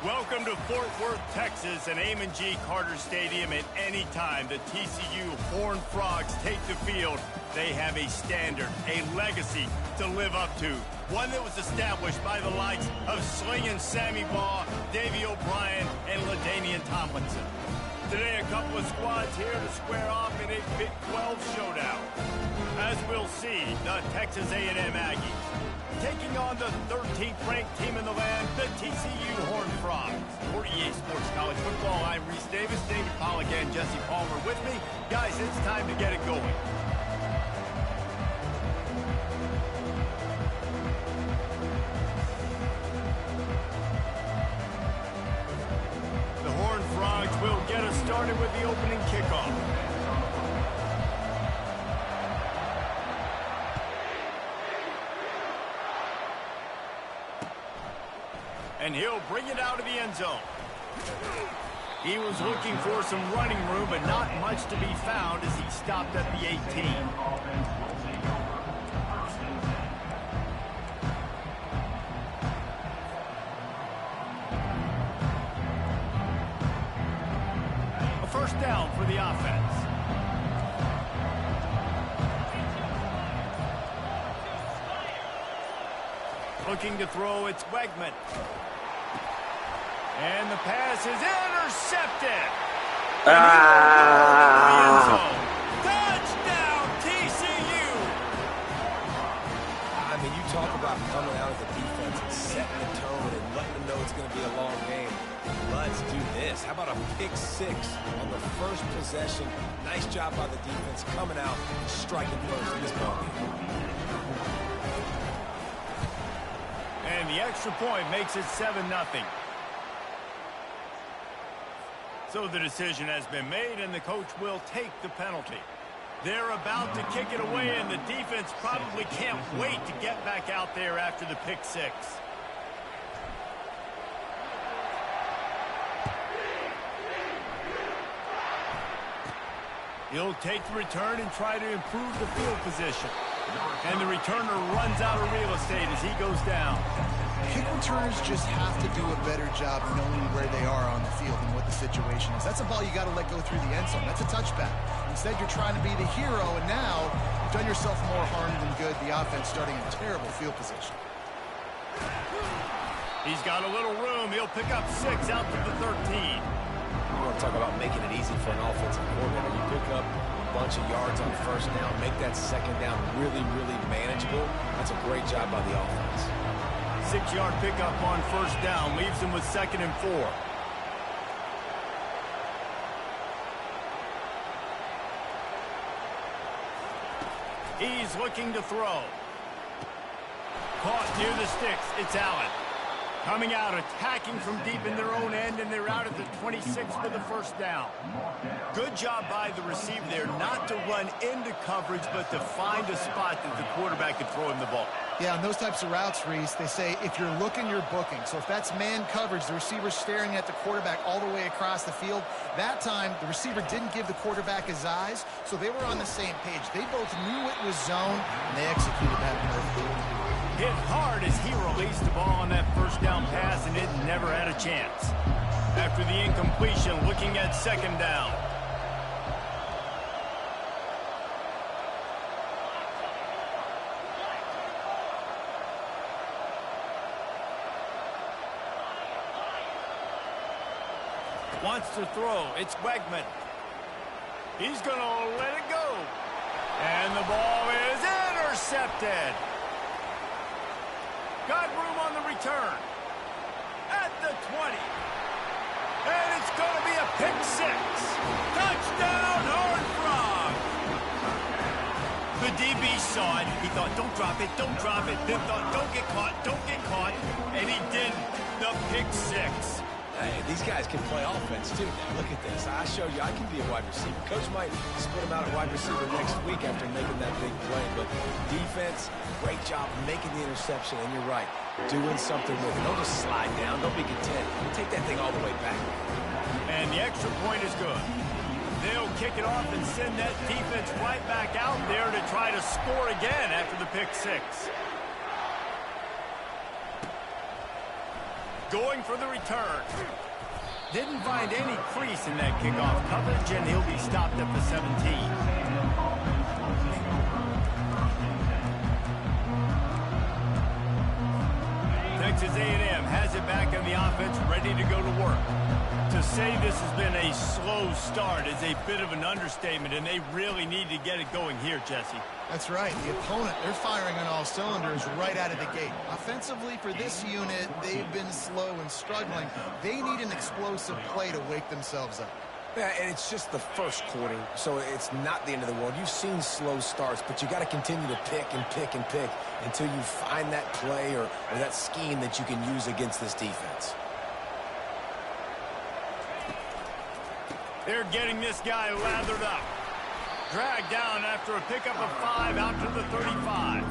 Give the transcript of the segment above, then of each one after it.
Welcome to Fort Worth, Texas, and Ncaa Carter Stadium. At any time the TCU Horned Frogs take the field, they have a standard, a legacy to live up to. One that was established by the likes of Slingin' Sammy Baugh, Davey O'Brien, and LaDainian Tomlinson. Today, a couple of squads here to square off in a Big 12 showdown. As we'll see, the Texas A&M Aggies taking on the 13th ranked team in the land, the TCU Horned Frogs. For EA Sports College Football, I'm Reese Davis, David Pollack, and Jesse Palmer with me. Guys, it's time to get it going. The Horned Frogs will get us started with the opening kickoff. And he'll bring it out of the end zone. He was looking for some running room, but not much to be found as he stopped at the 18. A first down for the offense. Looking to throw, it's Wegman. And the pass is intercepted. Touchdown, TCU. I mean, you talk about coming out of the defense and setting the tone and letting them know it's going to be a long game. Let's do this. How about a pick six on the first possession? Nice job by the defense coming out and striking first in this ball game. And the extra point makes it 7-0. So the decision has been made, and the coach will take the penalty. They're about to kick it away, and the defense probably can't wait to get back out there after the pick six. He'll take the return and try to improve the field position. And the returner runs out of real estate as he goes down. Kick returners just have to do a better job knowing where they are on the field and what the situation is. That's a ball you got to let go through the end zone. That's a touchback. Instead, you're trying to be the hero, and now you've done yourself more harm than good. The offense starting in terrible field position. He's got a little room. He'll pick up 6 out to the 13. You want to talk about making it easy for an offensive coordinator. You pick up a bunch of yards on first down, make that second down really, really manageable. That's a great job by the offense. 6-yard pickup on first down leaves him with 2nd and 4. He's looking to throw. Caught near the sticks. It's Allen. Coming out, attacking from deep in their own end, and they're out at the 26 for the first down. Good job by the receiver there not to run into coverage, but to find a spot that the quarterback could throw him the ball. Yeah, on those types of routes, Reese, they say if you're looking, you're booking. So if that's man coverage, the receiver's staring at the quarterback all the way across the field. That time, the receiver didn't give the quarterback his eyes, so they were on the same page. They both knew it was zone, and they executed that perfectly. Hit hard as he released the ball on that first down pass, and it never had a chance. After the incompletion, looking at 2nd down. Wants to throw. It's Wegman. He's going to let it go. And the ball is intercepted. Got room on the return. At the 20. And it's going to be a pick six. Touchdown, Horned Frogs. The DB saw it. He thought, don't drop it, don't drop it. Then thought, don't get caught, don't get caught. And he didn't. The pick six. Hey, these guys can play offense, too. Now, look at this. I showed you I can be a wide receiver. Coach might split him out at wide receiver next week after making that big play. But defense, great job making the interception. And you're right, doing something with it. Don't just slide down. Don't be content. Take that thing all the way back. And the extra point is good. They'll kick it off and send that defense right back out there to try to score again after the pick six. going for the return. Didn't find any crease in that kickoff coverage, and he'll be stopped at the 17. Texas A&M has it back in the offense, ready to go to work. To say this has been a slow start is a bit of an understatement, and they really need to get it going here, Jesse. That's right. The opponent, they're firing on all cylinders right out of the gate. Offensively, for this unit, they've been slow and struggling. They need an explosive play to wake themselves up. Yeah, and it's just the first quarter, so it's not the end of the world. You've seen slow starts, but you got to continue to pick and pick and pick until you find that play or that scheme that you can use against this defense. They're getting this guy lathered up. Dragged down after a pickup of 5 out to the 35.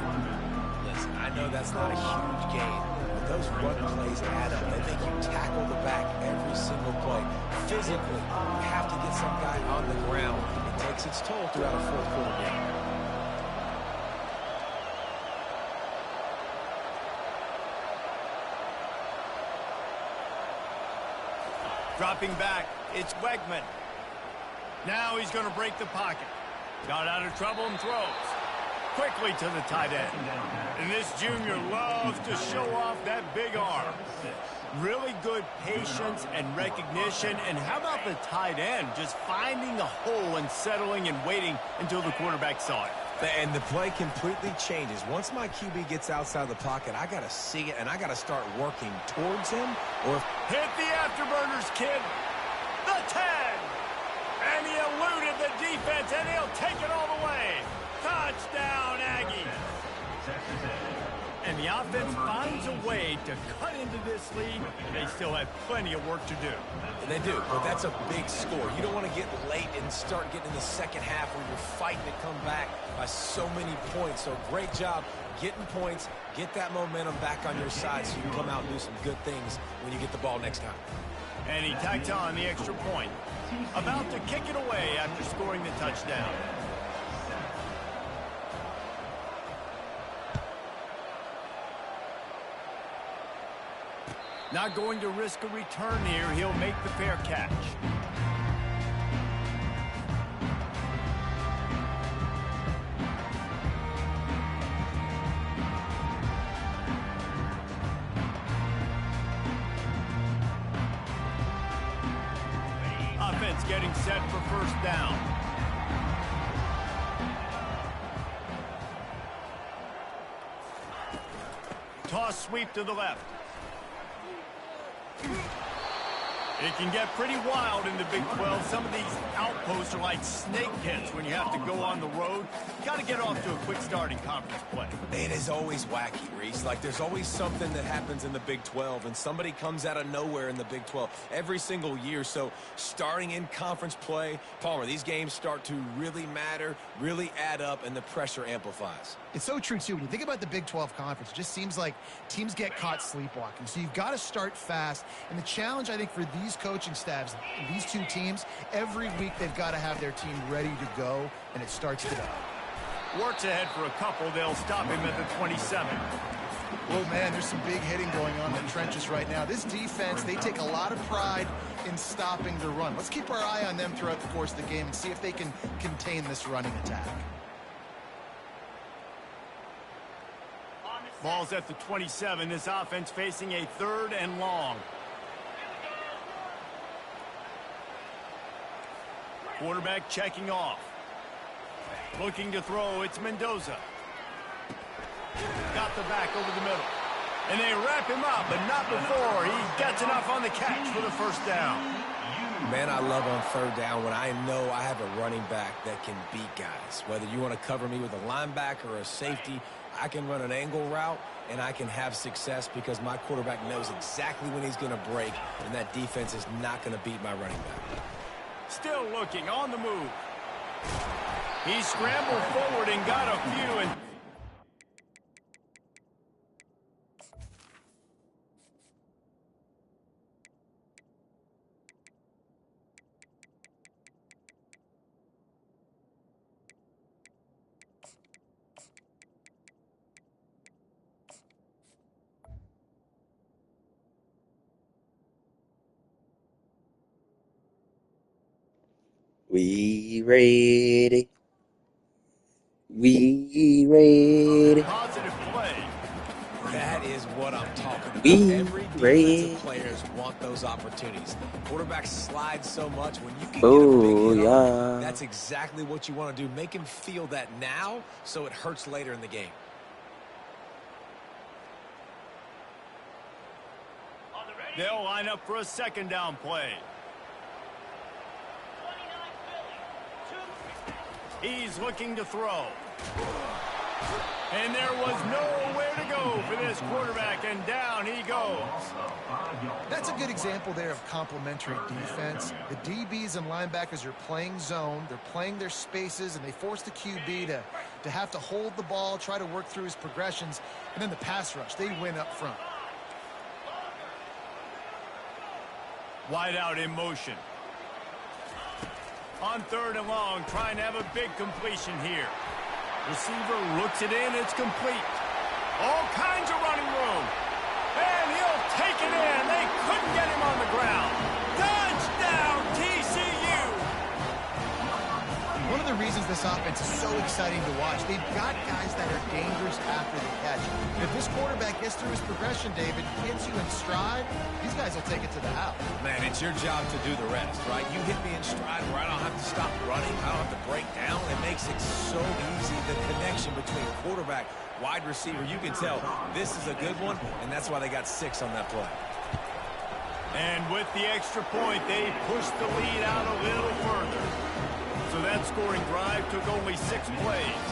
Listen, I know that's not a huge gain, but those run plays add up. They make you tackle the back every single play. Physically, you have to get some guy on the ground. It takes its toll throughout a fourth quarter game. Dropping back, it's Wegman. Now he's going to break the pocket. Got out of trouble and throws. Quickly to the tight end. And this junior loves to show off that big arm. Really good patience and recognition. And how about the tight end just finding the hole and settling and waiting until the quarterback saw it. And the play completely changes. Once my QB gets outside the pocket, I got to see it, and I got to start working towards him. Or hit the afterburners, kid. The 10. And he eluded the defense, and he'll take it all the way. Touchdown, Aggie. And the offense finds a way to cut into this lead. They still have plenty of work to do. They do, but that's a big score. You don't want to get late and start getting in the second half where you're fighting to come back by so many points. So great job getting points, get that momentum back on your side so you can come out and do some good things when you get the ball next time. And he tacks on the extra point. About to kick it away after scoring the touchdown. Not going to risk a return here. He'll make the fair catch. Offense getting set for first down. Toss sweep to the left. It can get pretty wild in the Big 12. Some of these outposts are like snake pits when you have to go on the road. You got to get off to a quick start in conference play. It is always wacky, Reese. Like, there's always something that happens in the Big 12, and somebody comes out of nowhere in the Big 12 every single year. So starting in conference play, Palmer, these games start to really matter, really add up, and the pressure amplifies. It's so true, too. When you think about the Big 12 Conference, it just seems like teams get caught sleepwalking. So you've got to start fast. And the challenge, I think, for these coaching staffs, these two teams, every week they've got to have their team ready to go, and it starts today. Works ahead for a couple. They'll stop him at the 27. Oh, man, there's some big hitting going on in the trenches right now. This defense, they take a lot of pride in stopping the run. Let's keep our eye on them throughout the course of the game and see if they can contain this running attack. Ball's at the 27. This offense facing a 3rd and long. Quarterback checking off. Looking to throw, it's Mendoza. Got the back over the middle. And they wrap him up, but not before he gets enough on the catch for the first down. Man, I love on 3rd down when I know I have a running back that can beat guys. Whether you want to cover me with a linebacker or a safety, I can run an angle route, and I can have success because my quarterback knows exactly when he's going to break, and that defense is not going to beat my running back. Still looking on the move. He scrambled forward and got a few, and We ready. We ready. Positive play. That is what I'm talking about. We Every ready. defensive players want those opportunities. Quarterbacks slide so much. When you can get a Oh, big hit on yeah. him, that's exactly what you want to do. Make him feel that now so it hurts later in the game. They'll line up for a second down play. He's looking to throw. And there was nowhere to go for this quarterback, and down he goes. That's a good example there of complementary defense. The DBs and linebackers are playing zone, they're playing their spaces, and they force the QB to have to hold the ball, try to work through his progressions, and then the pass rush, they win up front. Wide out in motion. On 3rd and long, trying to have a big completion here. Receiver looks it in, it's complete. All kinds of running room. And he'll take it in. They couldn't get him on the ground. Touchdown, TCU! One of the reasons this offense is so exciting to watch, they've got guys that are dangerous after the catch. And if this quarterback gets through his progression, David, hits you in stride, these guys will take it to the house. Man, it's your job to do the rest, right? You hit me in stride where I don't have to stop running. I don't have to break down. It makes it so easy, the connection between quarterback, wide receiver. You can tell this is a good one, and that's why they got 6 on that play. And with the extra point, they pushed the lead out a little further. So that scoring drive took only 6 plays.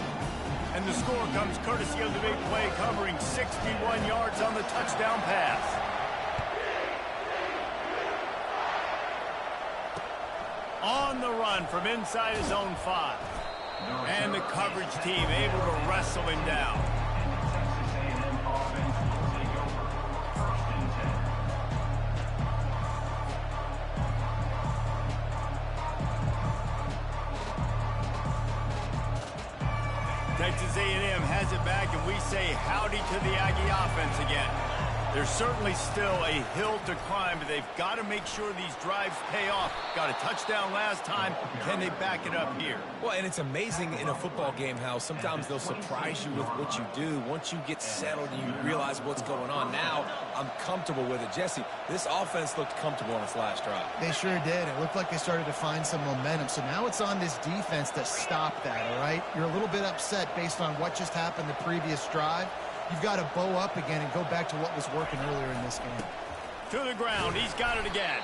And the score comes courtesy of the big play covering 61 yards on the touchdown pass. On the run from inside his own 5. And the coverage team able to wrestle him down. Texas A&M has it back, and we say howdy to the Aggie offense again. There's certainly still a hill to climb, but they've got to make sure these drives pay off. Got a touchdown last time. Can they back it up here? Well, and it's amazing in a football game how sometimes they'll surprise you with what you do. Once you get settled and you realize what's going on, now I'm comfortable with it. Jesse, this offense looked comfortable on its last drive. They sure did. It looked like they started to find some momentum. So now it's on this defense to stop that, all right? You're a little bit upset based on what just happened the previous drive. You've got to bow up again and go back to what was working earlier in this game. To the ground. He's got it again.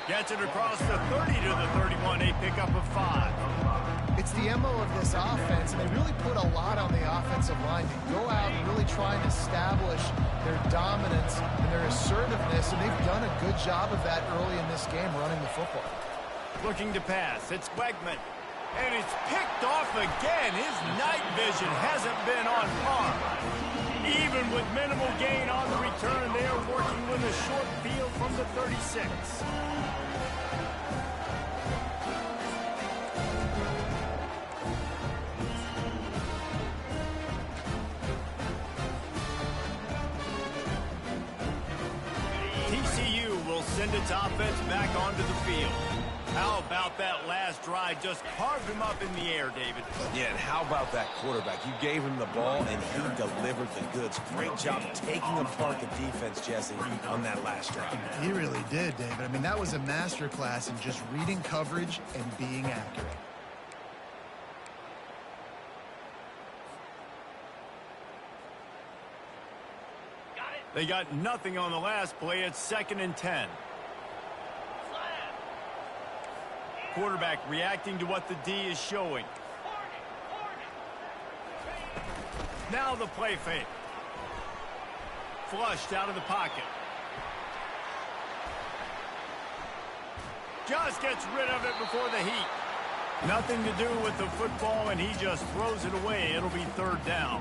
Gets it across the 30 to the 31. A pickup of 5. It's the MO of this offense, and they really put a lot on the offensive line to go out and really try and establish their dominance and their assertiveness, and they've done a good job of that early in this game running the football. Looking to pass. It's Wegman. And it's picked off again. His night vision hasn't been on par. Even with minimal gain on the return, they are working with a short field from the 36. TCU will send its offense back onto the field. How about that last drive? Just carved him up in the air, David. Yeah, and how about that quarterback? You gave him the ball, and he delivered the goods. Great job taking apart the defense, Jesse, on that last drive. He really did, David. I mean, that was a masterclass in just reading coverage and being accurate. They got nothing on the last play. It's 2nd and 10. Quarterback reacting to what the D is showing. Now the play fake. Flushed out of the pocket. Just gets rid of it before the heat. Nothing to do with the football, and he just throws it away. It'll be 3rd down.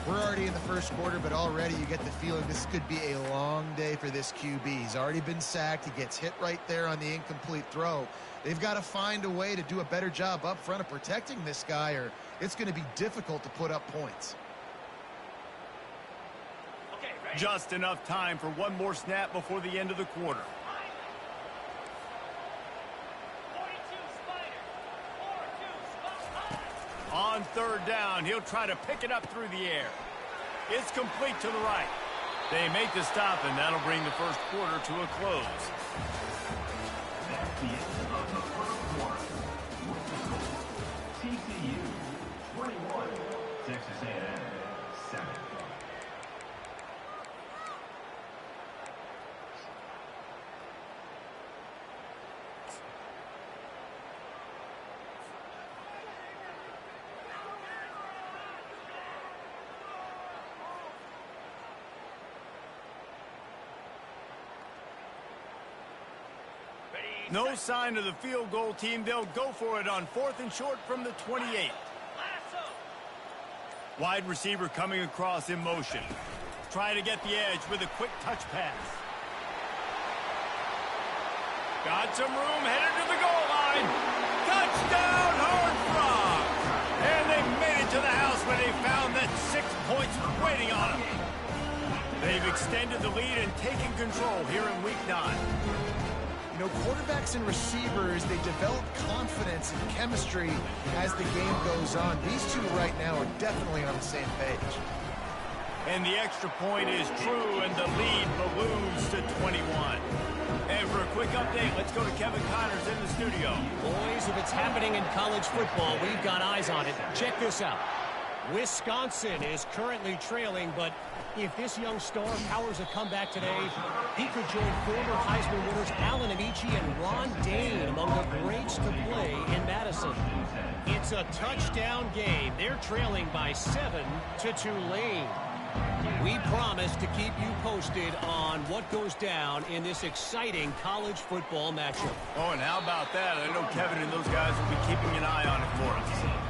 We're already in the first quarter, but already you get the feeling this could be a long day for this QB. He's already been sacked. He gets hit right there on the incomplete throw. They've got to find a way to do a better job up front of protecting this guy, or it's going to be difficult to put up points. Just enough time for one more snap before the end of the quarter. on third down. He'll try to pick it up through the air. It's complete to the right. They make the stop, and that'll bring the first quarter to a close. That's the end of the first quarter. TCU 21, Texas A&M 7. No sign of the field goal team. They'll go for it on 4th and short from the 28. Wide receiver coming across in motion. Trying to get the edge with a quick touch pass. Got some room, headed to the goal line. Touchdown, Horned Frogs! And they made it to the house when they found that 6 points waiting on them. They've extended the lead and taken control here in Week 9. You know, quarterbacks and receivers, they develop confidence and chemistry as the game goes on. These two right now are definitely on the same page. And the extra point is true, and the lead balloons to 21. And for a quick update, let's go to Kevin Connors in the studio. Boys, if it's happening in college football, we've got eyes on it. Check this out. Wisconsin is currently trailing, but if this young star powers a comeback today, he could join former Heisman winners Allen Amici and Ron Dane among the greats to play in Madison. It's a touchdown game. They're trailing by 7 to Tulane. We promise to keep you posted on what goes down in this exciting college football matchup. Oh, and how about that? I know Kevin and those guys will be keeping an eye on it for us.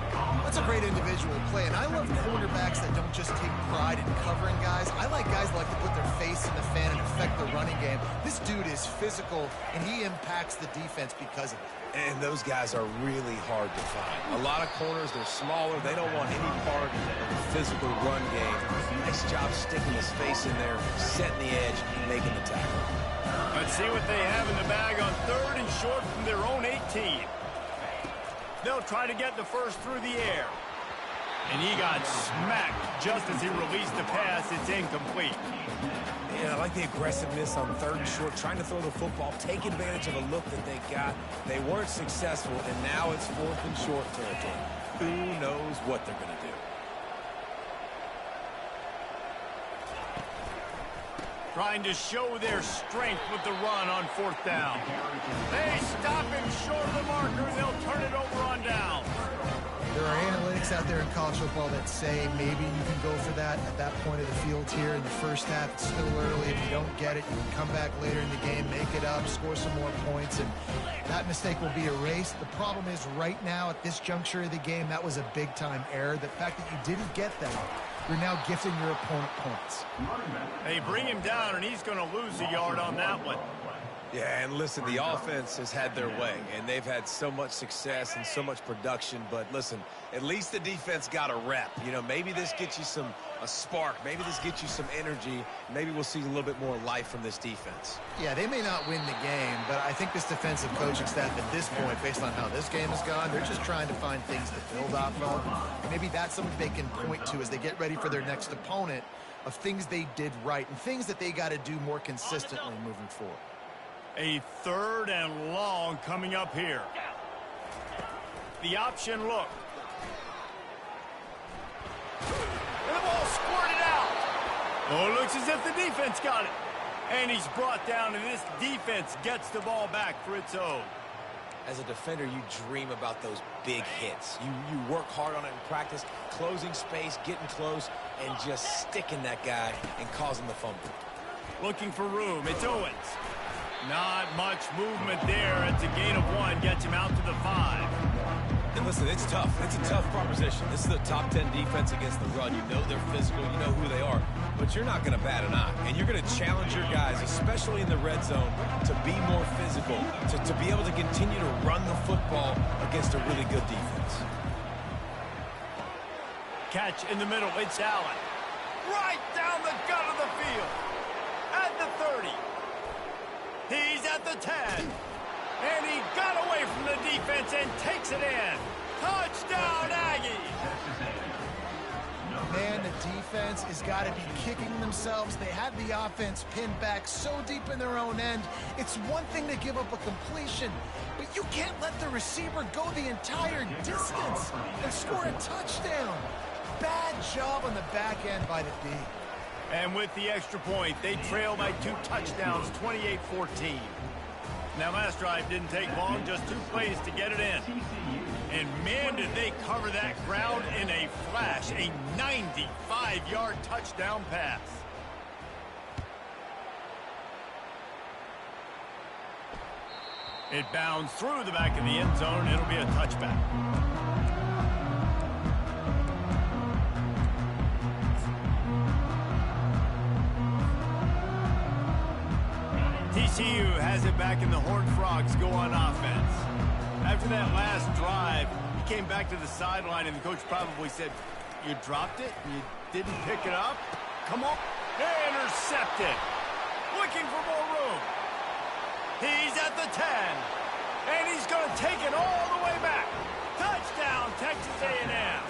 That's a great individual play, and I love cornerbacks that don't just take pride in covering guys. I like guys that like to put their face in the fan and affect the running game. This dude is physical, and he impacts the defense because of it. And those guys are really hard to find. A lot of corners, they're smaller. They don't want any part of the physical run game. Nice job sticking his face in there, setting the edge, making the tackle. Let's see what they have in the bag on 3rd and short from their own 18. They'll try to get the first through the air. And he got smacked just as he released the pass. It's incomplete. Yeah, I like the aggressiveness on 3rd and short, trying to throw the football, take advantage of a look that they got. They weren't successful, and now it's 4th and short territory. Who knows what they're going to do? Trying to show their strength with the run on 4th down. They stop him short of the marker. They'll turn it over on down. There are analytics out there in college football that say maybe you can go for that at that point of the field here in the first half. It's still early. If you don't get it, you can come back later in the game, make it up, score some more points, and that mistake will be erased. The problem is right now at this juncture of the game, that was a big-time error. The fact that you didn't get that, you're now gifting your opponent points. They bring him down, and he's going to lose a yard on that one. Yeah, and listen, the offense has had their way, and they've had so much success and so much production. But listen, at least the defense got a rep. You know, maybe this gets you a spark. Maybe this gets you some energy. Maybe we'll see a little bit more life from this defense. Yeah, they may not win the game, but I think this defensive coaching staff at this point, based on how this game has gone, they're just trying to find things to build off of. Maybe that's something they can point to as they get ready for their next opponent of things they did right and things that they got to do more consistently moving forward. A 3rd and long coming up here. The option look. And the ball squirted out. Oh, it looks as if the defense got it. And he's brought down, and this defense gets the ball back for its own. As a defender, you dream about those big hits. You work hard on it in practice, closing space, getting close, and just sticking that guy and causing the fumble. Looking for room. It's Owens. Not much movement there. It's a gain of 1. Gets him out to the 5. And listen, it's tough. It's a tough proposition. This is the top 10 defense against the run. You know they're physical. You know who they are. But you're not going to bat an eye. And you're going to challenge your guys, especially in the red zone, to be more physical, to be able to continue to run the football against a really good defense. Catch in the middle. It's Allen. Right down the gut of the field. At the 30. He's at the 10. And he got away from the defense and takes it in. Touchdown, Aggies! Man, the defense has got to be kicking themselves. They had the offense pinned back so deep in their own end. It's one thing to give up a completion, but you can't let the receiver go the entire distance and score a touchdown. Bad job on the back end by the D. And with the extra point, they trail by 2 touchdowns, 28-14. Now, last drive didn't take long, just 2 plays to get it in. And man, did they cover that ground in a flash. A 95-yard touchdown pass. It bounds through the back of the end zone. It'll be a touchback. TCU has it back, and the Horned Frogs go on offense. After that last drive, he came back to the sideline, and the coach probably said, "You dropped it? You didn't pick it up? Come on." Intercepted. Looking for more room. He's at the 10. And he's going to take it all the way back. Touchdown, Texas A&M.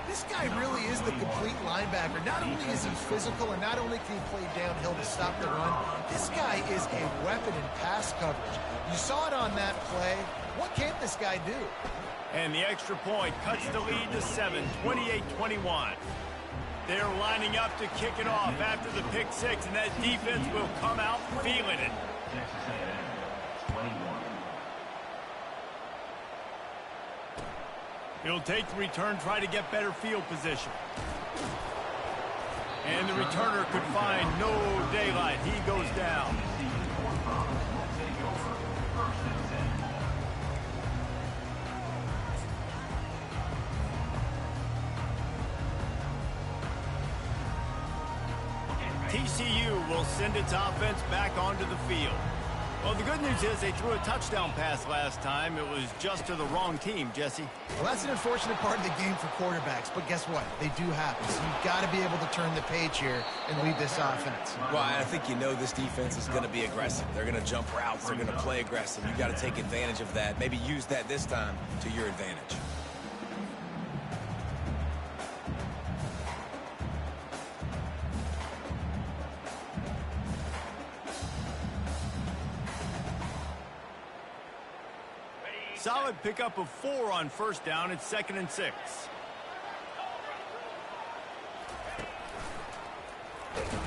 This guy really is the complete linebacker. Not only is he physical, and not only can he play downhill to stop the run, this guy is a weapon in pass coverage. You saw it on that play. What can't this guy do? And the extra point cuts the lead to 7, 28-21. They're lining up to kick it off after the pick six, and that defense will come out feeling it. Texas A&M, 21. He'll take the return, try to get better field position. And the returner could find no daylight. He goes down. TCU will send its offense back onto the field. Well, the good news is they threw a touchdown pass last time. It was just to the wrong team, Jesse. Well, that's an unfortunate part of the game for quarterbacks, but guess what? They do happen. So you've got to be able to turn the page here and lead this offense. Well, I think you know this defense is going to be aggressive. They're going to jump routes. They're going to play aggressive. You've got to take advantage of that. Maybe use that this time to your advantage. Solid pickup of 4 on first down. It's 2nd and 6.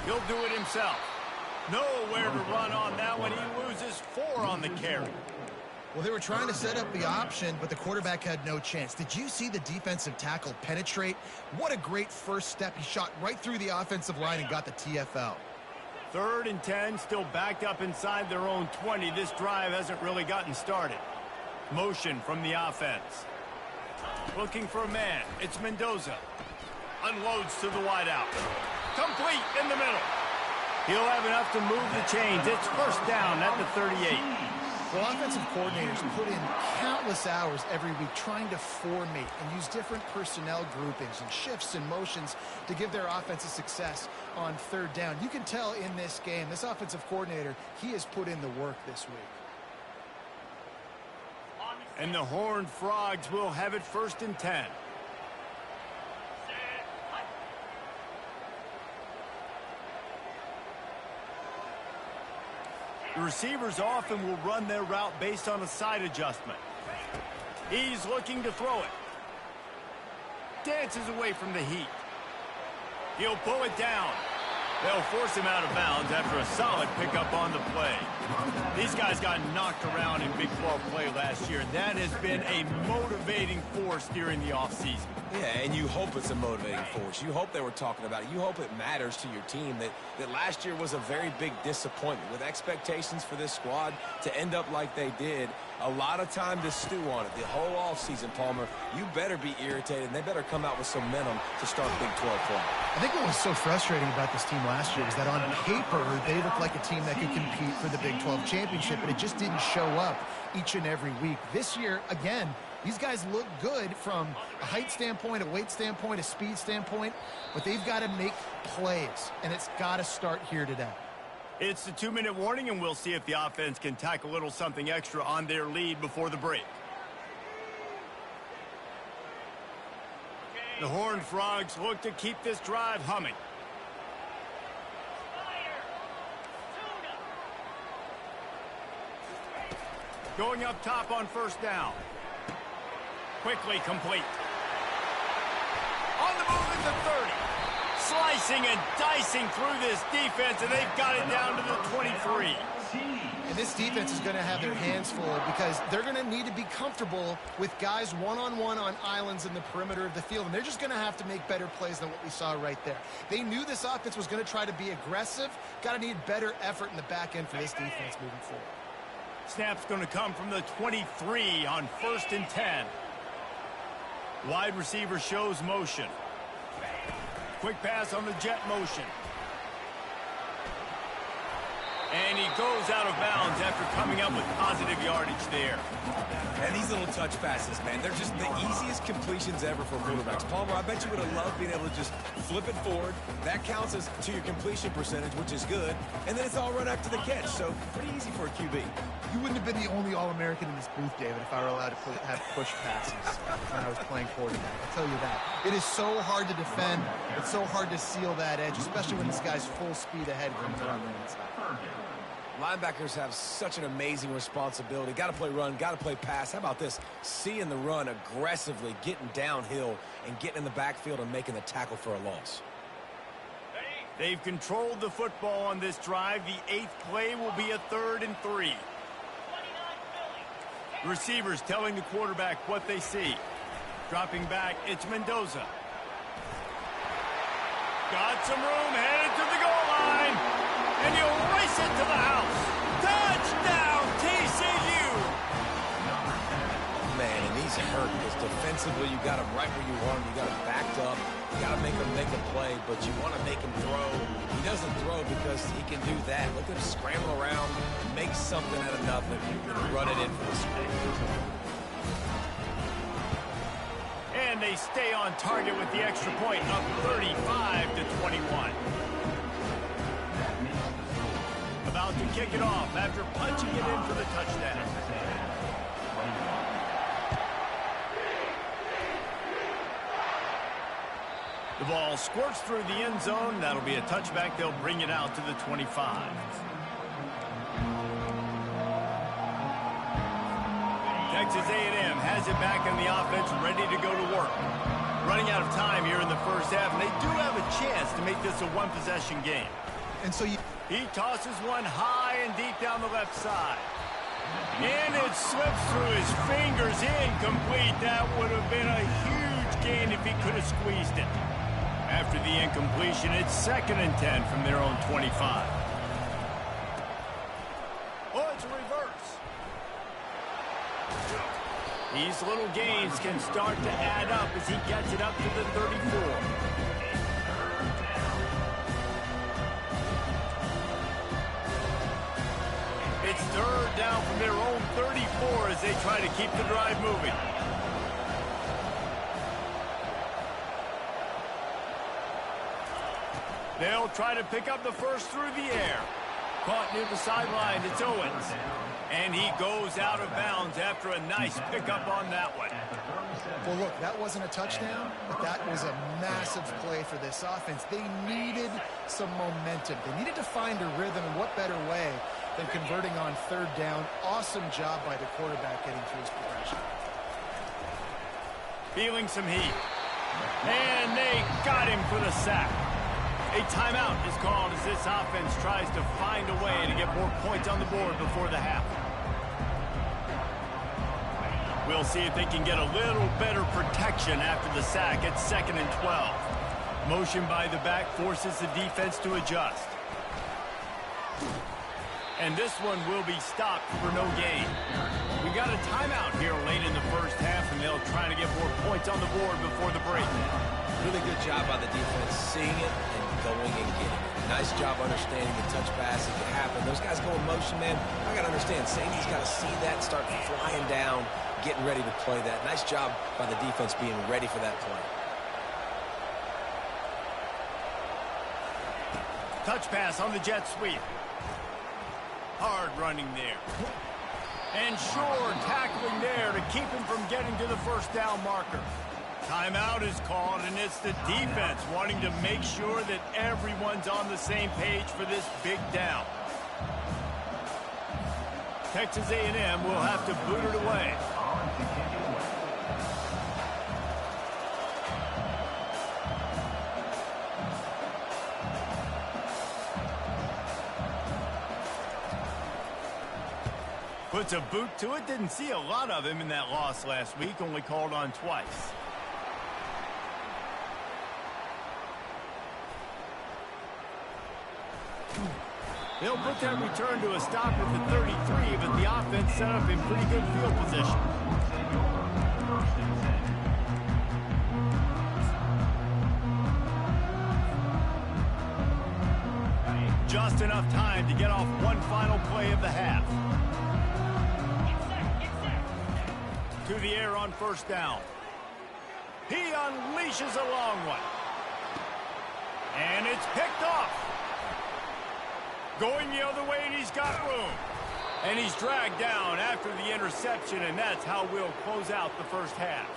He'll do it himself. Nowhere to run on that one. He loses 4 on the carry. Well, they were trying to set up the option, but the quarterback had no chance. Did you see the defensive tackle penetrate? What a great first step. He shot right through the offensive line and got the TFL. 3rd and 10, still backed up inside their own 20. This drive hasn't really gotten started. Motion from the offense. Looking for a man. It's Mendoza. Unloads to the wideout. Complete in the middle. He'll have enough to move the chains. It's first down at the 38. Well, offensive coordinators put in countless hours every week trying to formate and use different personnel groupings and shifts and motions to give their offensive success on 3rd down. You can tell in this game, this offensive coordinator, he has put in the work this week. And the Horned Frogs will have it 1st and 10. The receivers often will run their route based on a side adjustment. He's looking to throw it. Dances away from the heat. He'll pull it down. They'll force him out of bounds after a solid pickup on the play. These guys got knocked around in Big 12 play last year. That has been a motivating force during the offseason. Yeah, and you hope it's a motivating force. You hope they were talking about it. You hope it matters to your team that last year was a very big disappointment. With expectations for this squad to end up like they did, a lot of time to stew on it. The whole offseason, Palmer, you better be irritated, and they better come out with some momentum to start Big 12 play. I think what was so frustrating about this team last year was that on paper, they looked like a team that could compete for the Big 12 championship, but it just didn't show up each and every week. This year, again, these guys look good from a height standpoint, a weight standpoint, a speed standpoint, but they've got to make plays, and it's got to start here today. It's the 2-minute warning, and we'll see if the offense can tack a little something extra on their lead before the break. The Horned Frogs look to keep this drive humming. Going up top on first down. Quickly complete. On the move at the 30. Slicing and dicing through this defense, and they've got it down to the 23. And this defense is going to have their hands full because they're going to need to be comfortable with guys one-on-one on islands in the perimeter of the field, and they're just going to have to make better plays than what we saw right there. They knew this offense was going to try to be aggressive. Got to need better effort in the back end for this defense moving forward. Snap's going to come from the 23 on 1st and 10. Wide receiver shows motion. Quick pass on the jet motion. And he goes out of bounds after coming up with positive yardage there. And these little touch passes, man, they're just the easiest completions ever for quarterbacks. Palmer, I bet you would have loved being able to just flip it forward. That counts as to your completion percentage, which is good. And then it's all run after the catch, so pretty easy for a QB. You wouldn't have been the only All-American in this booth, David, if I were allowed to have push passes when I was playing quarterback. I'll tell you that. It is so hard to defend. It's so hard to seal that edge, especially when this guy's full speed ahead when they're on the inside. Linebackers have such an amazing responsibility. Got to play run, got to play pass. How about this? Seeing the run aggressively, getting downhill, and getting in the backfield and making the tackle for a loss. They've controlled the football on this drive. The 8th play will be a 3rd and 3. Receivers telling the quarterback what they see. Dropping back, it's Mendoza. Got some room, headed to the goal line. And he'll race it to the house. Touchdown, TCU! Man, and he's hurt because defensively you got him right where you want him. You got him backed up. You got to make him make a play, but you want to make him throw. He doesn't throw because he can do that. Look at him scramble around, make something out of nothing, and run it in for the score. And they stay on target with the extra point, up 35-21. About to kick it off after punching it in for the touchdown. The ball squirts through the end zone. That'll be a touchback. They'll bring it out to the 25. Texas A&M has it back in the offense, ready to go to work. Running out of time here in the first half, and they do have a chance to make this a one-possession game. And so He tosses one high and deep down the left side. And it slips through his fingers, incomplete. That would have been a huge gain if he could have squeezed it. After the incompletion, it's 2nd and 10 from their own 25. Oh, it's a reverse. These little gains can start to add up as he gets it up to the 34. It's 3rd down from their own 34 as they try to keep the drive moving. They'll try to pick up the first through the air. Caught near the sideline, it's Owens. And he goes out of bounds after a nice pickup on that one. Well, look, that wasn't a touchdown, but that was a massive play for this offense. They needed some momentum. They needed to find a rhythm, and what better way than converting on 3rd down. Awesome job by the quarterback getting through his progression. Feeling some heat. And they got him for the sack. A timeout is called as this offense tries to find a way to get more points on the board before the half. We'll see if they can get a little better protection after the sack at 2nd and 12. Motion by the back forces the defense to adjust. And this one will be stopped for no gain. We got a timeout here late in the first half, and they'll try to get more points on the board before the break. Really good job by the defense, seeing it and going and getting it. Nice job understanding the touch pass. It can happen. Those guys go in motion, man. I got to understand, safety's got to see that, start flying down, getting ready to play that. Nice job by the defense being ready for that play. Touch pass on the jet sweep. Hard running there. And Shore tackling there to keep him from getting to the first down marker. Timeout is called, and it's the defense wanting to make sure that everyone's on the same page for this big down. Texas A&M will have to boot it away. Puts a boot to it. Didn't see a lot of him in that loss last week. Only called on twice. They'll put that return to a stop at the 33, but the offense set up in pretty good field position. Just enough time to get off one final play of the half. To the air on first down. He unleashes a long one. And it's picked off. Going the other way, and he's got room. And he's dragged down after the interception, and that's how we'll close out the first half.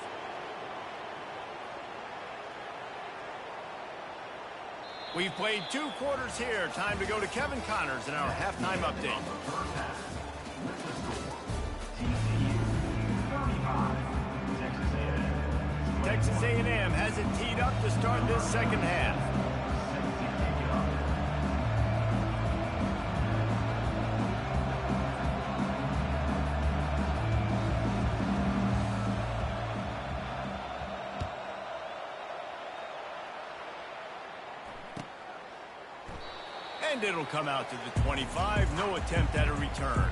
We've played 2 quarters here. Time to go to Kevin Connors in our halftime update. Texas A&M has it teed up to start this second half. And it'll come out to the 25. No attempt at a return.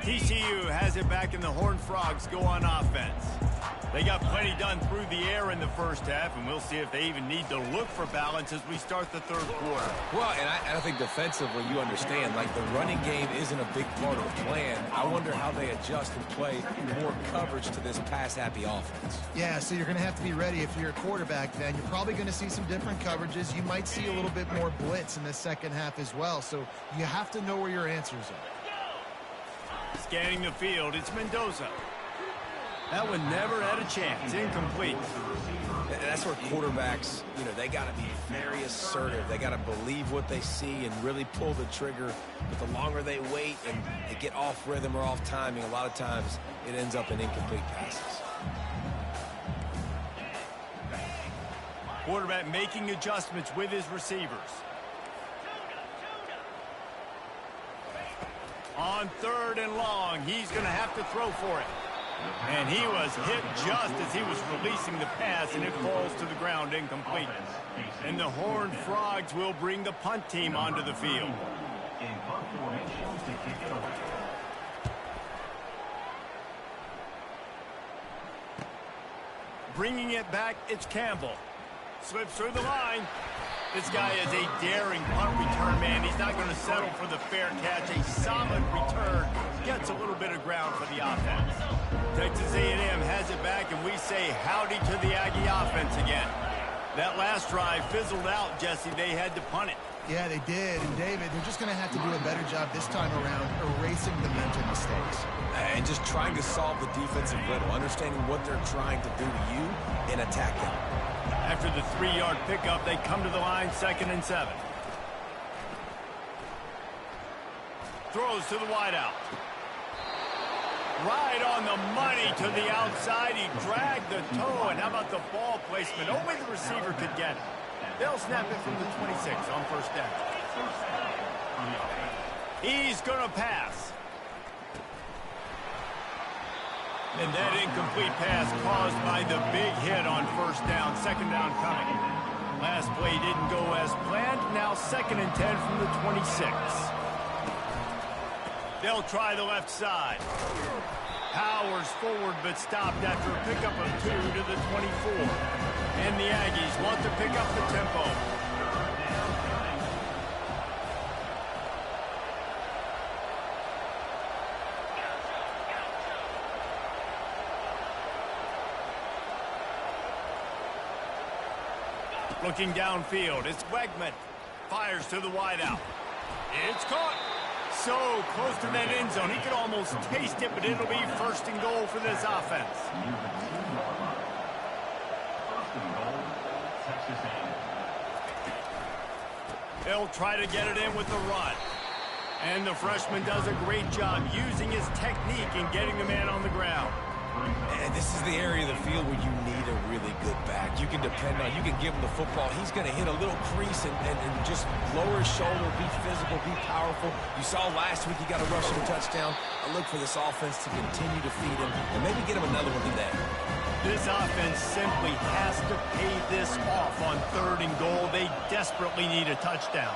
TCU has it back, and the Horned Frogs go on offense. They got plenty done through the air in the first half, and we'll see if they even need to look for balance as we start the third quarter. Well, and I think defensively, you understand, like the running game isn't a big part of the plan. I wonder how they adjust and play more coverage to this pass-happy offense. Yeah, so you're going to have to be ready if you're a quarterback then. You're probably going to see some different coverages. You might see a little bit more blitz in the second half as well, so you have to know where your answers are. Scanning the field, it's Mendoza. That one never had a chance. Incomplete. And that's where quarterbacks, they got to be very assertive. They got to believe what they see and really pull the trigger. But the longer they wait and they get off rhythm or off timing, a lot of times it ends up in incomplete passes. Quarterback making adjustments with his receivers. On 3rd and long, he's going to have to throw for it. And he was hit just as he was releasing the pass, and it falls to the ground incomplete. And the Horned Frogs will bring the punt team onto the field. Bringing it back, it's Campbell. Slips through the line. This guy is a daring punt return man. He's not going to settle for the fair catch. A solid return. Gets a little bit of ground for the offense. Texas A&M has it back, and we say howdy to the Aggie offense again. That last drive fizzled out, Jesse. They had to punt it. Yeah, they did. And, David, they're just going to have to do a better job this time around erasing the mental mistakes. And just trying to solve the defensive riddle, understanding what they're trying to do to you and attack them. After the 3-yard pickup, they come to the line, 2nd and 7. Throws to the wideout. Right on the money to the outside. He dragged the toe, and how about the ball placement? Only the receiver could get it. They'll snap it from the 26 on first down. He's going to pass. And that incomplete pass caused by the big hit on first down. 2nd down coming. Last play didn't go as planned. Now 2nd and 10 from the 26. They'll try the left side. Powers forward but stopped after a pickup of 2 to the 24. And the Aggies want to pick up the tempo. Looking downfield, it's Wegman. Fires to the wideout. It's caught. So close to that end zone, he could almost taste it, but it'll be first and goal for this offense. They'll try to get it in with the run. And the freshman does a great job using his technique and getting the man on the ground. And this is the area of the field where you need a really good back. You can depend on, you can give him the football. He's going to hit a little crease and just lower his shoulder, be physical, be powerful. You saw last week he got a rushing touchdown. I look for this offense to continue to feed him and maybe get him another one today. This offense simply has to pay this off on 3rd and goal. They desperately need a touchdown.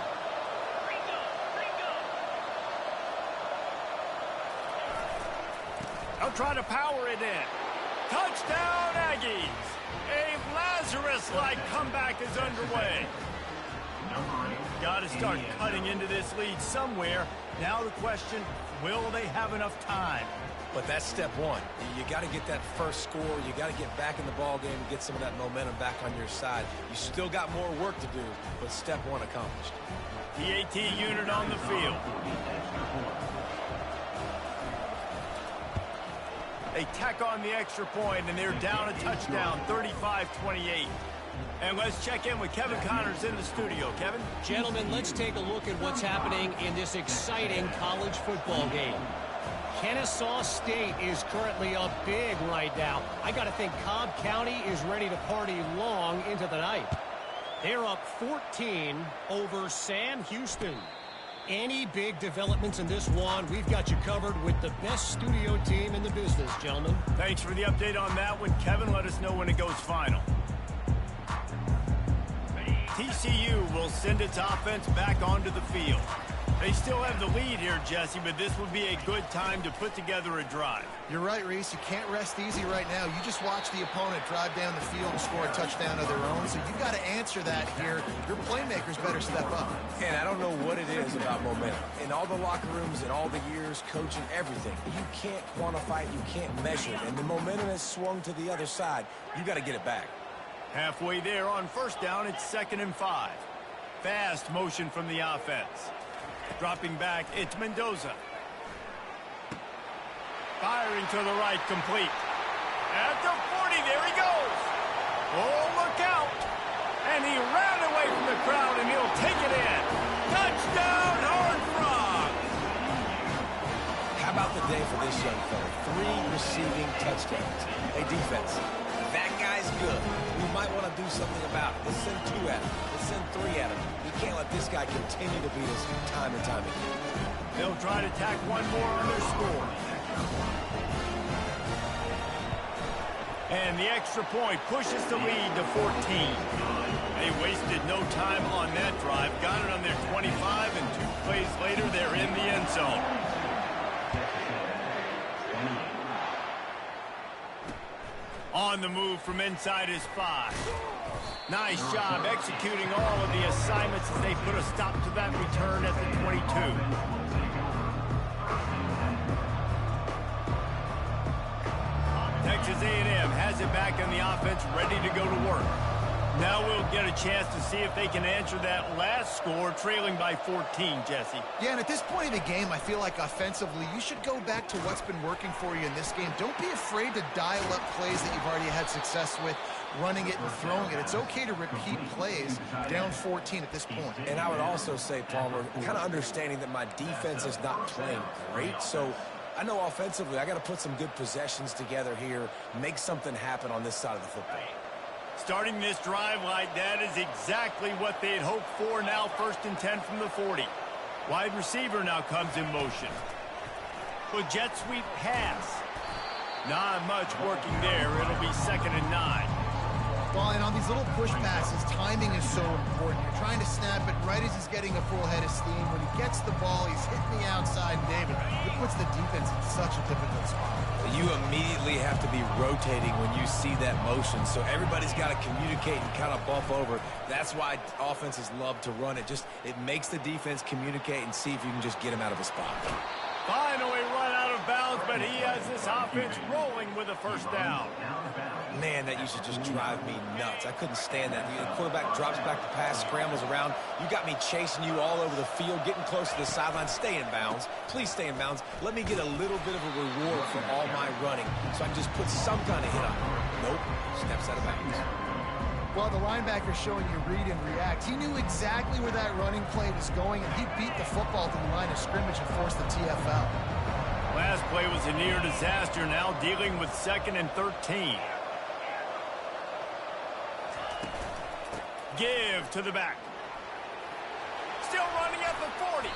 They'll try to power it in. Touchdown, Aggies! A Lazarus-like comeback is underway. Got to start cutting into this lead somewhere. Now the question, will they have enough time? But that's step one. You got to get that first score. You got to get back in the ball game and get some of that momentum back on your side. You still got more work to do, but step one accomplished. The AT unit on the field. They tack on the extra point, and they're down a touchdown, 35-28. And let's check in with Kevin Connors in the studio. Kevin? Gentlemen, let's take a look at what's happening in this exciting college football game. Kennesaw State is currently up big right now. I got to think Cobb County is ready to party long into the night. They're up 14 over Sam Houston. Any big developments in this one, we've got you covered with the best studio team in the business, gentlemen. Thanks for the update on that one, Kevin. Let us know when it goes final. TCU will send its offense back onto the field. They still have the lead here, Jesse, but this would be a good time to put together a drive. You're right, Reese. You can't rest easy right now. You just watch the opponent drive down the field and score a touchdown of their own, so you've got to answer that here. Your playmakers better step up. And I don't know what it is about momentum. In all the locker rooms, in all the years, coaching, everything, you can't quantify it, you can't measure it. And the momentum has swung to the other side. You got to get it back. Halfway there on first down, it's 2nd and 5. Fast motion from the offense. Dropping back, it's Mendoza. Firing to the right, complete. At the 40, there he goes. Oh, look out. And he ran away from the crowd, and he'll take it in. Touchdown, Horned Frogs. How about the day for this young fella? 3 receiving touchdowns. Hey, defense, that guy's good. We might want to do something about it. Let's send 2 at him. Let's send 3 at him. We can't let this guy continue to beat us time and time again. They'll try to tack one more on their score. And the extra point pushes the lead to 14. They wasted no time on that drive. Got it on their 25, and 2 plays later, they're in the end zone. On the move from inside his 5. Nice job executing all of the assignments as they put a stop to that return at the 22. Texas A&M has it back on the offense, ready to go to work. Now we'll get a chance to see if they can answer that last score, trailing by 14, Jesse. Yeah, and at this point of the game, I feel like offensively, you should go back to what's been working for you in this game. Don't be afraid to dial up plays that you've already had success with, running it and throwing it. It's okay to repeat plays down 14 at this point. And I would also say, Palmer, kind of understanding that my defense is not playing great, so I know offensively I got to put some good possessions together here, make something happen on this side of the football. Starting this drive like that is exactly what they had hoped for. Now 1st and 10 from the 40. Wide receiver now comes in motion. The jet sweep pass. Not much working there. It'll be 2nd and 9. Well, and on these little push passes, timing is so important. You're trying to snap it right as he's getting a full head of steam. When he gets the ball, he's hitting the outside, David. It puts the defense in such a difficult spot. You immediately have to be rotating when you see that motion, so everybody's got to communicate and kind of bump over. That's why offenses love to run it. It makes the defense communicate and see if you can just get him out of a spot. Finally run out of bounds, but he has this offense rolling with a first down. Man, that used to just drive me nuts. I couldn't stand that. The quarterback drops back to pass, scrambles around. You got me chasing you all over the field, getting close to the sideline. Stay in bounds. Please stay in bounds. Let me get a little bit of a reward for all my running so I can just put some kind of hit on him. Nope. Steps out of bounds. Well, the linebacker's showing you read and react. He knew exactly where that running play was going, and he beat the football to the line of scrimmage and forced the TFL. Last play was a near disaster, now dealing with 2nd and 13. Give to the back. Still running at the 40.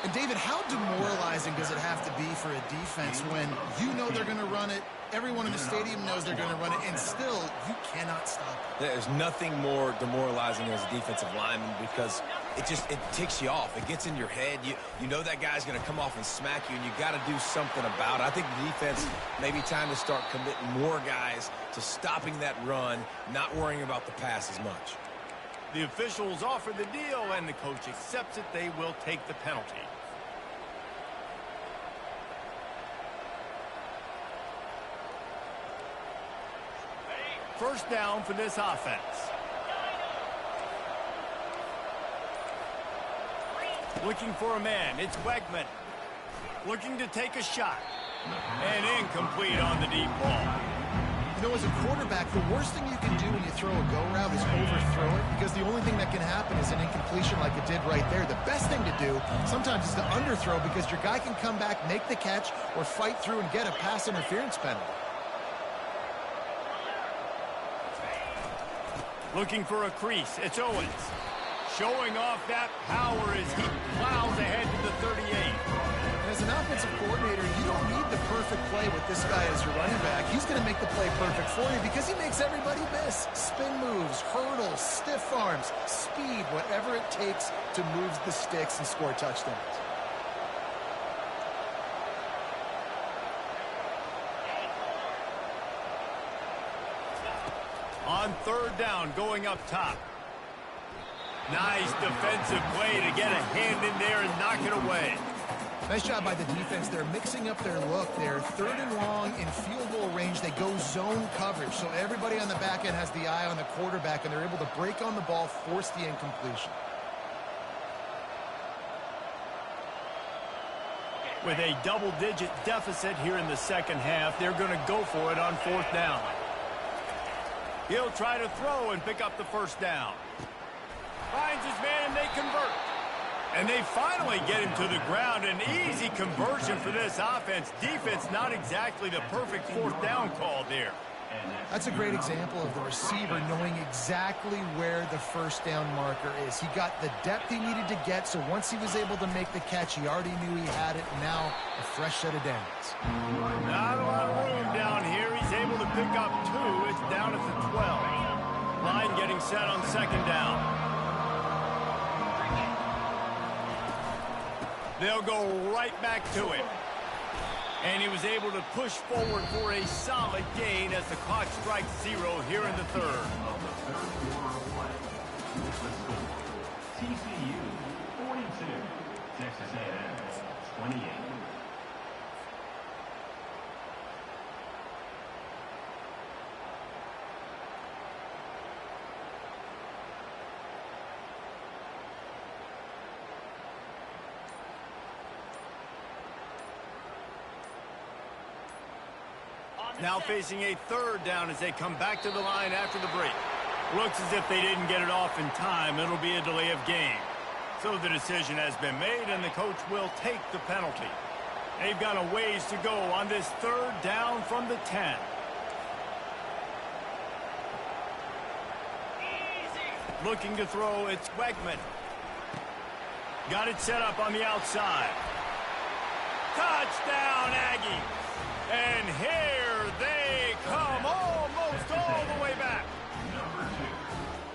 And, David, how demoralizing does it have to be for a defense when you know they're going to run it, everyone in the stadium knows they're going to run it, and still you cannot stop it? There's nothing more demoralizing as a defensive lineman because it ticks you off. It gets in your head. You know that guy's going to come off and smack you, and you got to do something about it. I think the defense may be time to start committing more guys to stopping that run, not worrying about the pass as much. The officials offer the deal, and the coach accepts it. They will take the penalty. First down for this offense. Looking for a man. It's Wegman. Looking to take a shot. And incomplete on the deep ball. You know, as a quarterback, the worst thing you can do when you throw a go route is overthrow it, because the only thing that can happen is an incompletion like it did right there. The best thing to do sometimes is to underthrow, because your guy can come back, make the catch, or fight through and get a pass interference penalty. Looking for a crease. It's Owens. Showing off that power as he plows ahead to the 38. And as an offensive coordinator, you don't need the perfect play with this guy as your running back. He's going to make the play perfect for you because he makes everybody miss. Spin moves, hurdles, stiff arms, speed, whatever it takes to move the sticks and score touchdowns. On 3rd down, going up top. Nice defensive play to get a hand in there and knock it away. Nice job by the defense. They're mixing up their look. They're 3rd and long in field goal range. They go zone coverage, so everybody on the back end has the eye on the quarterback, and they're able to break on the ball, force the incompletion. With a double-digit deficit here in the second half, they're going to go for it on 4th down. He'll try to throw and pick up the first down. Finds his man, and they convert. And they finally get him to the ground. An easy conversion for this offense. Defense, not exactly the perfect 4th down call there. That's a great example of the receiver knowing exactly where the first down marker is. He got the depth he needed to get, so once he was able to make the catch, he already knew he had it. Now, a fresh set of downs. Not a lot of room down here. He's able to pick up 2. It's down at the 12. Line getting set on 2nd down. They'll go right back to him. And he was able to push forward for a solid gain as the clock strikes 0 here in the 3rd. TCU 42, Texas A&M 28. Now facing a 3rd down as they come back to the line after the break. Looks as if they didn't get it off in time. It'll be a delay of game. So the decision has been made, and the coach will take the penalty. They've got a ways to go on this 3rd down from the 10. Looking to throw, it's Wegman. Got it set up on the outside. Touchdown, Aggies! And here they come, almost all the way back.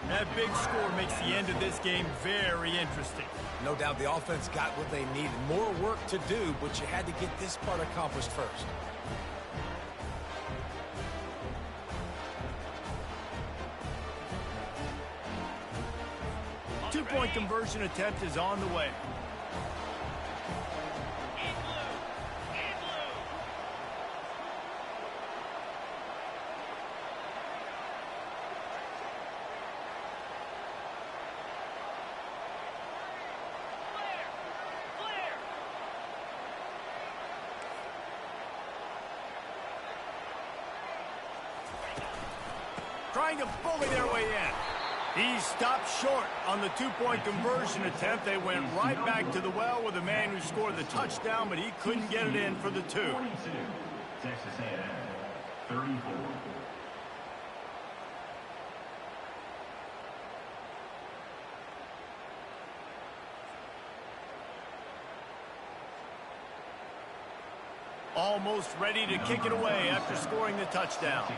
That big score makes the end of this game very interesting. No doubt the offense got what they needed. More work to do, but you had to get this part accomplished first. Two-point Conversion attempt is on the way. trying to bully their way in. He stopped short on the two-point conversion attempt. They went right back to the well with the man who scored the touchdown, but he couldn't get it in for the two. 42, Texas A&M, 34. Almost ready to kick it away after scoring the touchdown.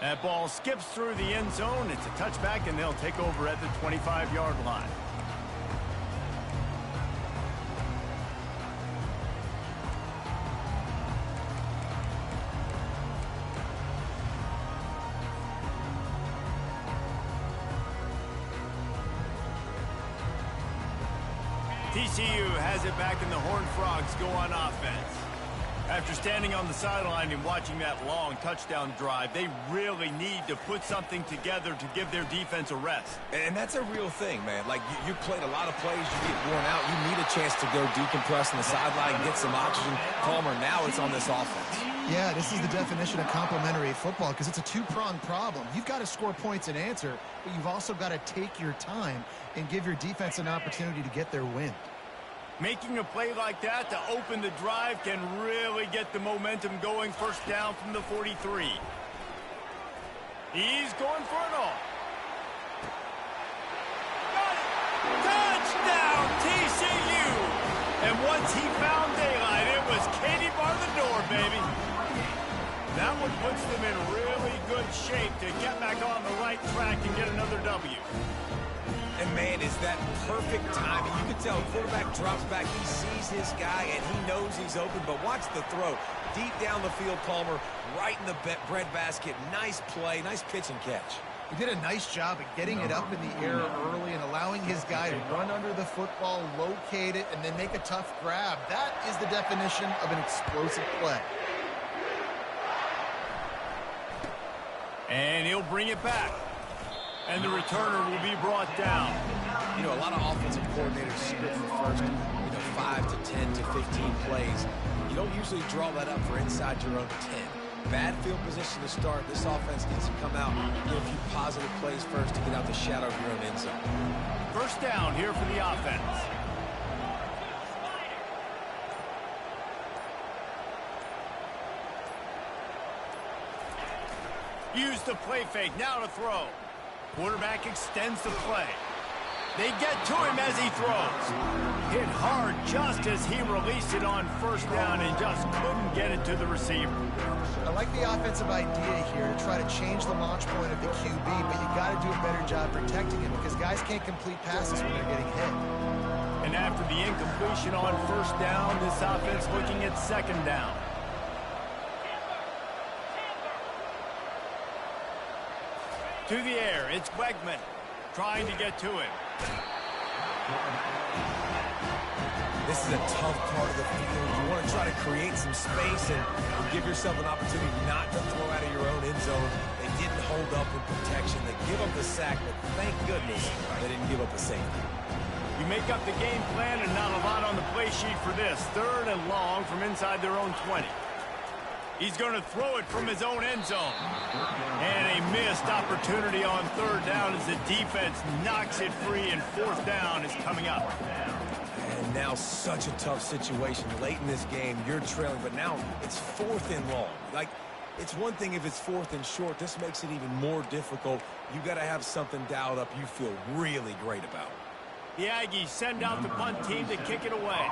That ball skips through the end zone. It's a touchback, and they'll take over at the 25-yard line. TCU has it back, and the Horned Frogs go on offense. After standing on the sideline and watching that long touchdown drive, they really need to put something together to give their defense a rest. And that's a real thing, man. Like, you played a lot of plays, you get worn out, you need a chance to go decompress on the sideline and get some oxygen. Palmer, now it's on this offense. Yeah, this is the definition of complementary football because it's a two-pronged problem. You've got to score points and answer, but you've also got to take your time and give your defense an opportunity to get their wind. Making a play like that to open the drive can really get the momentum going. First down from the 43. He's going for it all. Got it! Touchdown, TCU! And once he found daylight, it was Katie bar the door, baby. That one puts them in really good shape to get back on the right track and get another W. And, man, is that perfect timing. You can tell quarterback drops back. He sees his guy, and he knows he's open. But watch the throw. Deep down the field, Palmer, right in the bread basket. Nice play, nice pitch and catch. He did a nice job of getting it up in the air early and allowing his guy to run under the football, locate it, and then make a tough grab. That is the definition of an explosive play. And he'll bring it back. And the returner will be brought down. You know, a lot of offensive coordinators script the first, 5 to 10 to 15 plays. You don't usually draw that up for inside your own 10. Bad field position to start. This offense needs to come out and get a few positive plays first to get out the shadow of your own end zone. First down here for the offense. Use the play fake. Now to throw. Quarterback extends the play. They get to him as he throws. Hit hard just as he released it on first down and just couldn't get it to the receiver. I like the offensive idea here to try to change the launch point of the QB, but you got to do a better job protecting him because guys can't complete passes when they're getting hit. And after the incompletion on first down, this offense looking at second down. To the air, it's Wegman trying to get to him. This is a tough part of the field. You want to try to create some space and give yourself an opportunity not to throw out of your own end zone. They didn't hold up in protection. They give up the sack, but thank goodness they didn't give up a safety. You make up the game plan and not a lot on the play sheet for this. Third and long from inside their own 20. He's going to throw it from his own end zone. And a missed opportunity on third down as the defense knocks it free, and fourth down is coming up. And now such a tough situation. Late in this game, you're trailing, but now it's fourth and long. Like, it's one thing if it's fourth and short. This makes it even more difficult. You got to have something dialed up you feel really great about. The Aggies send out the punt team to kick it away.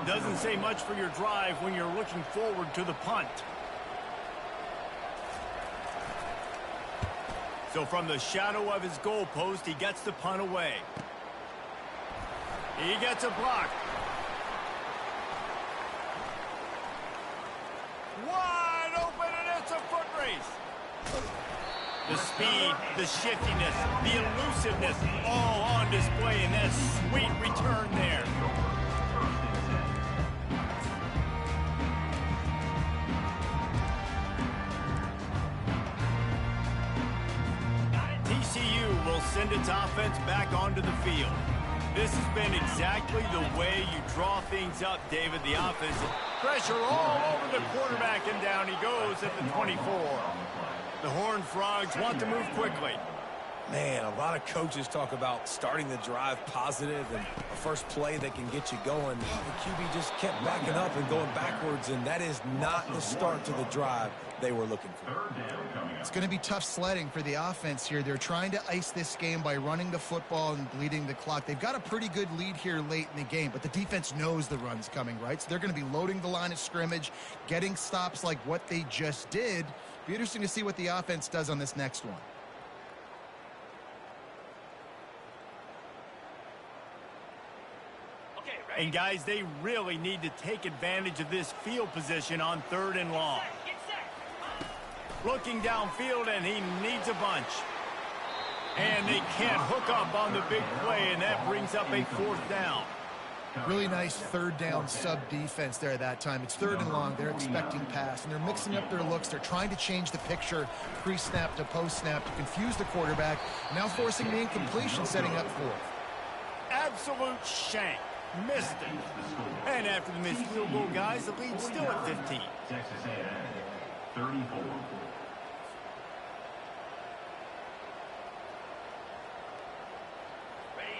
Doesn't say much for your drive when you're looking forward to the punt. So from the shadow of his goalpost, he gets the punt away. He gets a block. Wide open, and it's a foot race. The speed, the shiftiness, the elusiveness, all on display in that sweet return there. TCU will send its offense back onto the field. This has been exactly the way you draw things up, David. The offense, pressure all over the quarterback, and down he goes at the 24. The Horned Frogs want to move quickly. Man, a lot of coaches talk about starting the drive positive and a first play that can get you going. The QB just kept backing up and going backwards, and that is not the start to the drive they were looking for. It's going to be tough sledding for the offense here. They're trying to ice this game by running the football and bleeding the clock. They've got a pretty good lead here late in the game, but the defense knows the run's coming, right? So they're going to be loading the line of scrimmage, getting stops like what they just did. Be interesting to see what the offense does on this next one. And guys, they really need to take advantage of this field position on 3rd and long. Looking downfield, and he needs a bunch. And they can't hook up on the big play, and that brings up a 4th down. Really nice 3rd down sub-defense there that time. It's 3rd and long. They're expecting pass, and they're mixing up their looks. They're trying to change the picture pre-snap to post-snap to confuse the quarterback, now forcing the incompletion, setting up 4th. Absolute shank. Missed it. And after the missed field goal, guys, the lead's still at 15. Texas A&M, 34.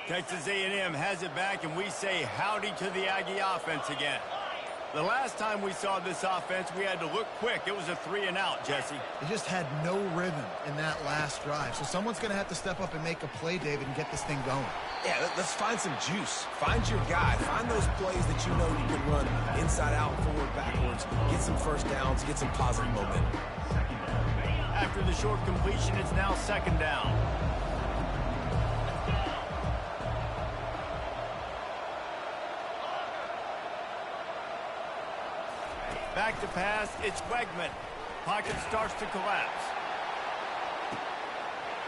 Texas A&M has it back, and we say howdy to the Aggie offense again. The last time we saw this offense, we had to look quick. It was a 3-and-out, Jesse. They just had no rhythm in that last drive. So someone's going to have to step up and make a play, David, and get this thing going. Yeah, let's find some juice. Find your guy. Find those plays that you know you can run inside out, forward, backwards. Get some first downs. Get some positive momentum. After the short completion, it's now 2nd down. Back to pass, it's Wegman. Pocket starts to collapse.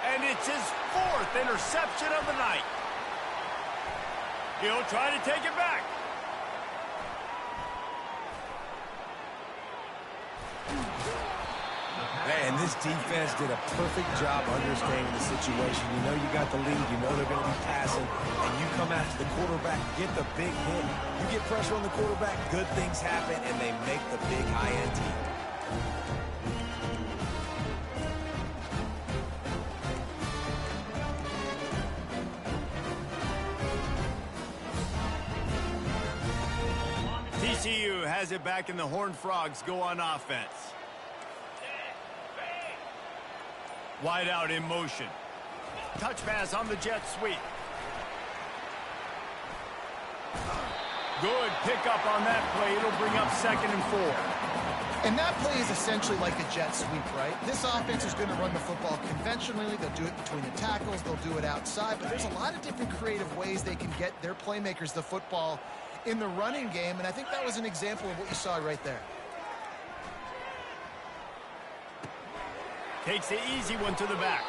And it's his 4th interception of the night. He'll try to take it back. Man, this defense did a perfect job understanding the situation. You know you got the lead. You know they're going to be passing. And you come after the quarterback, get the big hit. You get pressure on the quarterback, good things happen, and they make the big INT. TCU has it back, and the Horned Frogs go on offense. Wide out in motion. Touch pass on the jet sweep. Good pickup on that play. It'll bring up 2nd and 4. And that play is essentially like a jet sweep, right? This offense is going to run the football conventionally. They'll do it between the tackles. They'll do it outside. But there's a lot of different creative ways they can get their playmakers the football in the running game. And I think that was an example of what you saw right there. Takes the easy one to the back.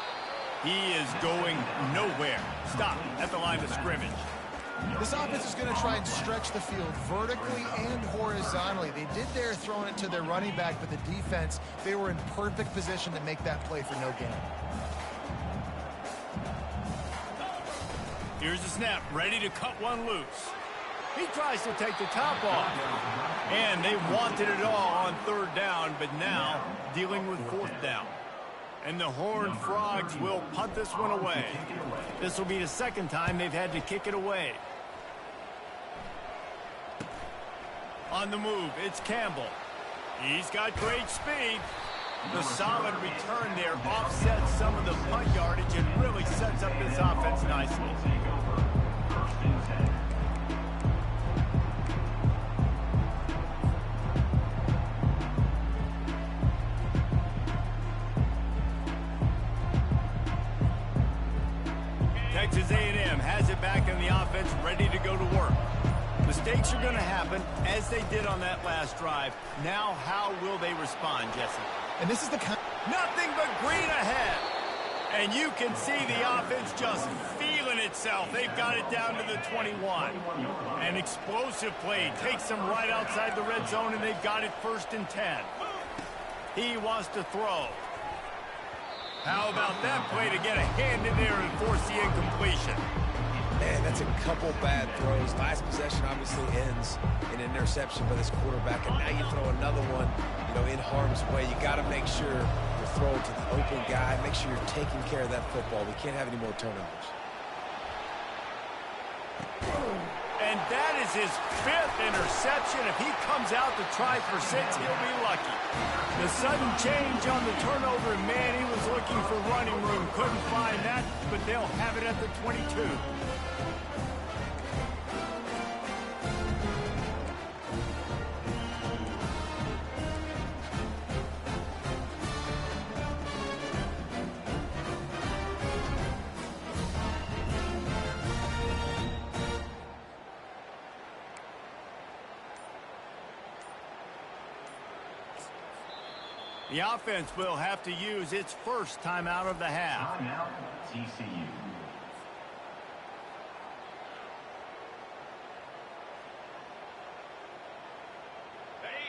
He is going nowhere. Stop at the line of scrimmage. This offense is going to try and stretch the field vertically and horizontally. They did there throwing it to their running back, but the defense, they were in perfect position to make that play for no gain. Here's the snap, ready to cut one loose. He tries to take the top off. And they wanted it all on 3rd down, but now dealing with 4th down. And the Horned Frogs will punt this one away. This will be the 2nd time they've had to kick it away. On the move, it's Campbell. He's got great speed. The solid return there offsets some of the punt yardage and really sets up this offense nicely. Texas A&M has it back in the offense, ready to go to work. Mistakes are going to happen, as they did on that last drive. Now, how will they respond, Jesse? And this is the kind... Nothing but green ahead. And you can see the offense just feeling itself. They've got it down to the 21. An explosive play takes them right outside the red zone, and they've got it 1st and 10. He wants to throw. How about that play to get a hand in there and force the incompletion? Man, that's a couple bad throws. Last possession obviously ends in an interception by this quarterback, and now you throw another one, in harm's way. You got to make sure you're throwing to the open guy. Make sure you're taking care of that football. We can't have any more turnovers. And that is his 5th interception. If he comes out to try for 6, he'll be lucky. The sudden change on the turnover, and man, he was looking for running room. Couldn't find that, but they'll have it at the 22. The offense will have to use its first timeout of the half. Timeout, TCU.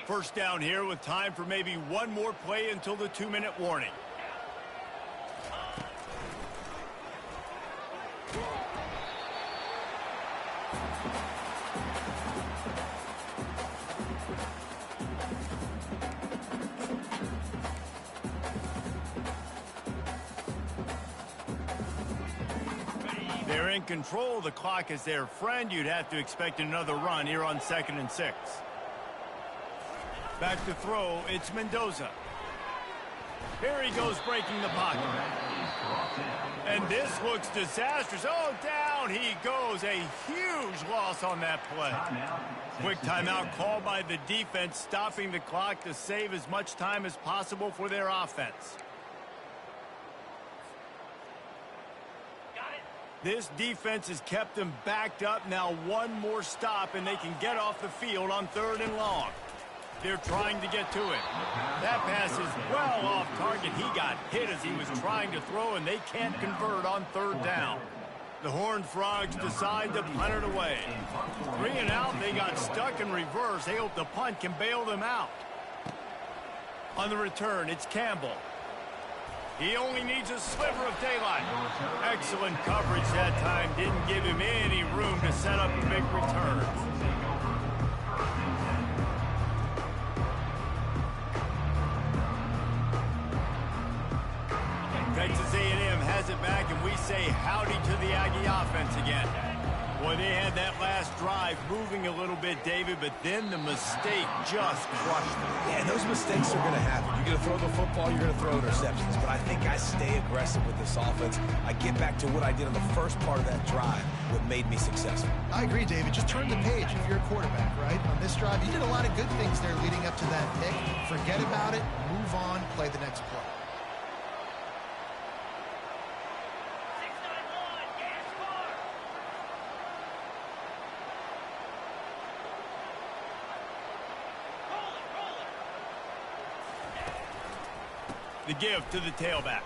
First down here with time for maybe one more play until the 2-minute warning. They're in control. The clock is their friend. You'd have to expect another run here on 2nd and 6. Back to throw. It's Mendoza. Here he goes breaking the pocket. And this looks disastrous. Oh, down he goes. A huge loss on that play. Quick timeout called by the defense, stopping the clock to save as much time as possible for their offense. This defense has kept them backed up. Now one more stop, and they can get off the field on 3rd and long. They're trying to get to it. That pass is well off target. He got hit as he was trying to throw, and they can't convert on 3rd down. The Horned Frogs decide to punt it away. 3 and out, they got stuck in reverse. They hope the punt can bail them out. On the return, it's Campbell. He only needs a sliver of daylight. Excellent coverage that time. Didn't give him any room to set up a big return. Texas A&M has it back, and we say howdy to the Aggie offense again. Boy, they had that last drive moving a little bit, David, but then the mistake just crushed them. Yeah, and those mistakes are going to happen. You're going to throw the football, you're going to throw interceptions. But I think I stay aggressive with this offense. I get back to what I did on the first part of that drive, what made me successful. I agree, David. Just turn the page if you're a quarterback, right? On this drive, you did a lot of good things there leading up to that pick. Forget about it, move on, play the next play. The give to the tailback.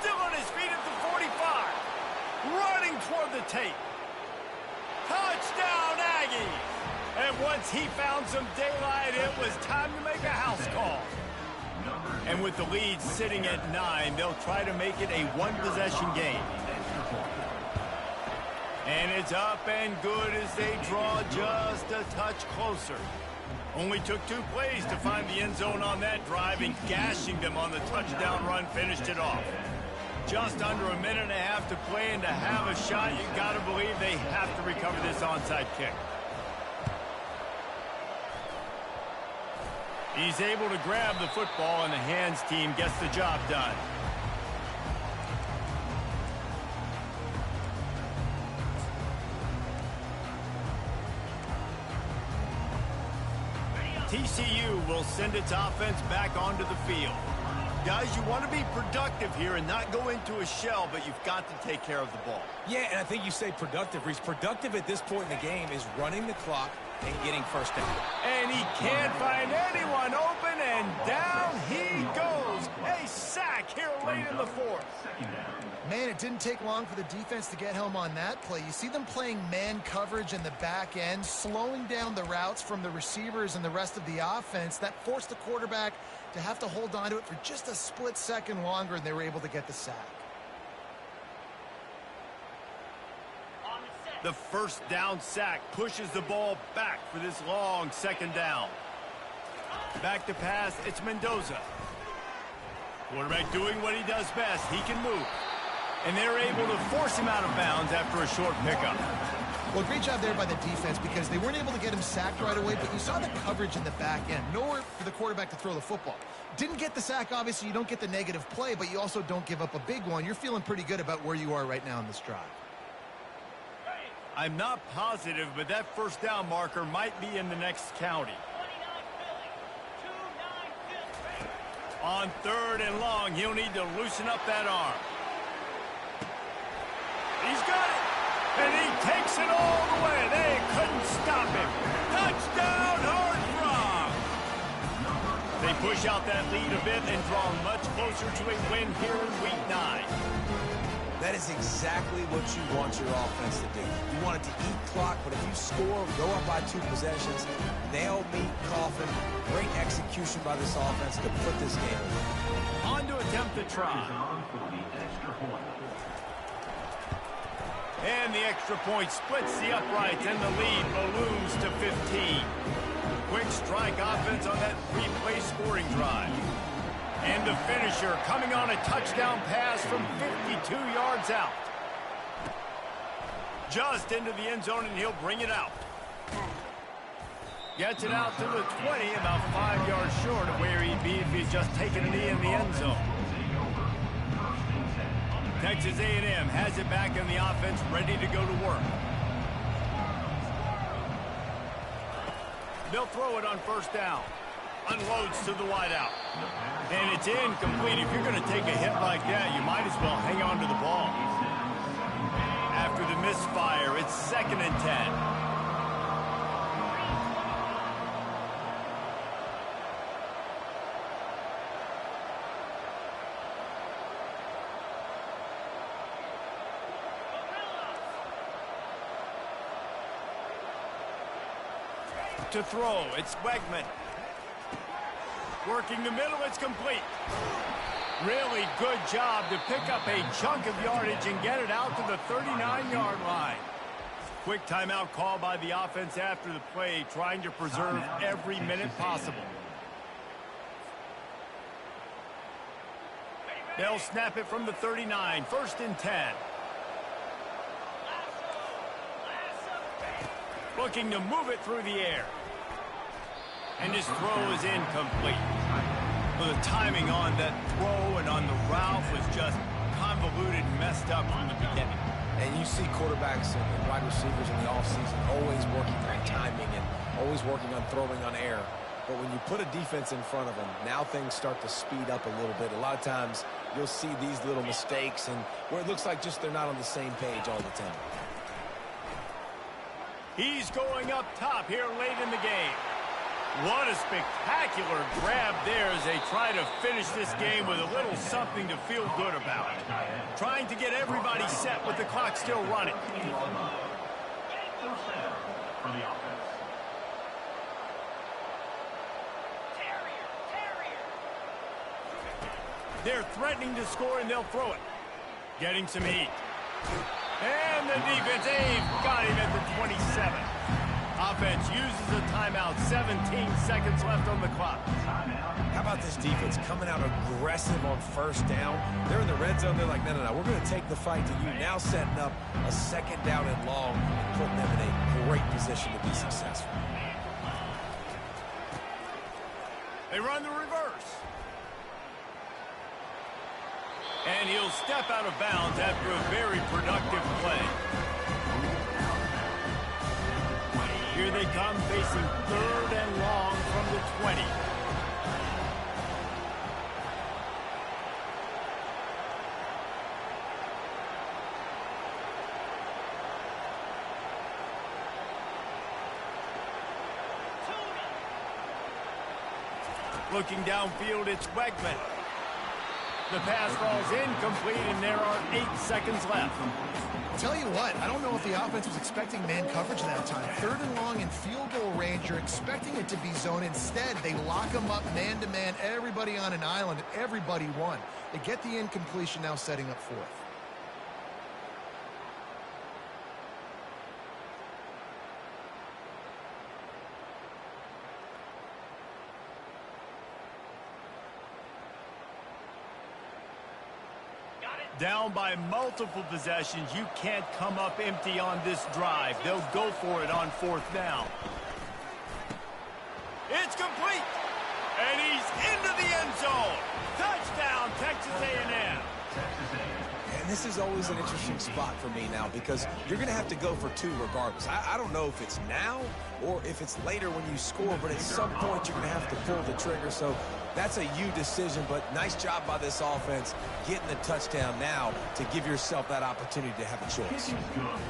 Still on his feet at the 45. Running toward the tape. Touchdown, Aggies! And once he found some daylight, it was time to make a house call. And with the lead sitting at 9, they'll try to make it a one-possession game. And it's up and good as they draw just a touch closer. Only took 2 plays to find the end zone on that drive, and gashing them on the touchdown run finished it off. Just under a minute and a half to play, and to have a shot, you got to believe they have to recover this onside kick. He's able to grab the football, and the hands team gets the job done. TCU will send its offense back onto the field. Guys, you want to be productive here and not go into a shell, but you've got to take care of the ball. Yeah, and I think you say productive, Reese. Productive at this point in the game is running the clock, and getting first down. And he can't find anyone open, and down he goes. A sack here late in the fourth. Man, it didn't take long for the defense to get home on that play. You see them playing man coverage in the back end, slowing down the routes from the receivers and the rest of the offense. That forced the quarterback to have to hold on to it for just a split second longer, and they were able to get the sack. The first down sack pushes the ball back for this long second down. Back to pass, it's Mendoza. Quarterback doing what he does best. He can move. And they're able to force him out of bounds after a short pickup. Well, great job there by the defense because they weren't able to get him sacked right away, but you saw the coverage in the back end. Nowhere for the quarterback to throw the football. Didn't get the sack, obviously. You don't get the negative play, but you also don't give up a big one. You're feeling pretty good about where you are right now in this drive. I'm not positive, but that first down marker might be in the next county. On third and long, he'll need to loosen up that arm. He's got it, and he takes it all the way. They couldn't stop him. Touchdown, Hard Frog! They push out that lead a bit and draw much closer to a win here in Week 9. That is exactly what you want your offense to do. You want it to eat clock, but if you score, go up by 2 possessions, nail, meet, coffin, great execution by this offense to put this game away. On to attempt the try. And the extra point splits the uprights, and the lead balloons to 15. Quick strike offense on that 3-play scoring drive. And the finisher coming on a touchdown pass from 52 yards out. Just into the end zone, and he'll bring it out. Gets it out to the 20, about 5 yards short of where he'd be if he'd just taken a knee in the end zone. Texas A&M has it back in the offense, ready to go to work. They'll throw it on first down. Unloads to the wideout. And it's incomplete. If you're going to take a hit like that, you might as well hang on to the ball. After the misfire, it's 2nd and 10. To throw, it's Wegman. Working the middle, it's complete. Really good job to pick up a chunk of yardage and get it out to the 39-yard line. Quick timeout call by the offense after the play, trying to preserve every minute possible. They'll snap it from the 39, 1st and 10. Looking to move it through the air. And his throw is incomplete. Well, the timing on that throw and on the route was just convoluted and messed up from the beginning. And you see quarterbacks and wide receivers in the offseason always working on timing and always working on throwing on air. But when you put a defense in front of them, now things start to speed up a little bit. A lot of times you'll see these little mistakes and where it looks like just they're not on the same page all the time. He's going up top here late in the game. What a spectacular grab there as they try to finish this game with a little something to feel good about. Trying to get everybody set with the clock still running. They're threatening to score, and they'll throw it. Getting some heat. And the defense, they've got him at the 27. Offense uses a timeout. 17 seconds left on the clock. How about this defense coming out aggressive on first down? They're in the red zone. They're like, no, we're going to take the fight to you. Now setting up a 2nd down and long and putting them in a great position to be successful. They run the reverse. And he'll step out of bounds after a very productive play. Here they come, facing 3rd and long from the 20. Looking downfield, it's Wegman. The pass falls incomplete, and there are 8 seconds left. Tell you what, I don't know if the offense was expecting man coverage that time. 3rd and long in field goal range, you're expecting it to be zone. Instead, they lock them up man-to-man, everybody on an island, and everybody won. They get the incompletion, now setting up 4th. Down by multiple possessions, you can't come up empty on this drive. They'll go for it on 4th down. It's complete, and he's into the end zone. Touchdown, Texas A&M. And this is always an interesting spot for me now because you're going to have to go for 2 regardless. I don't know if it's now or if it's later when you score, but at some point you're going to have to pull the trigger. So that's a you decision, but nice job by this offense getting the touchdown now to give yourself that opportunity to have a choice.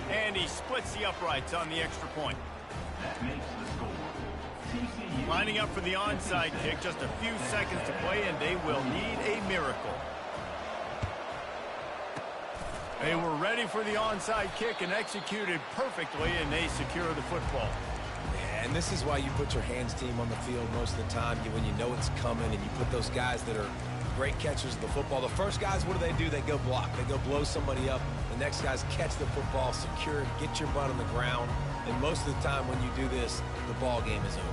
And he splits the uprights on the extra point. That makes the score. TCU. Lining up for the onside kick, just a few seconds to play, and they will need a miracle. They were ready for the onside kick and executed perfectly, and they secure the football. And this is why you put your hands team on the field most of the time when you know it's coming, and you put those guys that are great catchers of the football. The first guys, what do? They go block. They go blow somebody up. The next guys catch the football, secure it, get your butt on the ground. And most of the time when you do this, the ball game is over.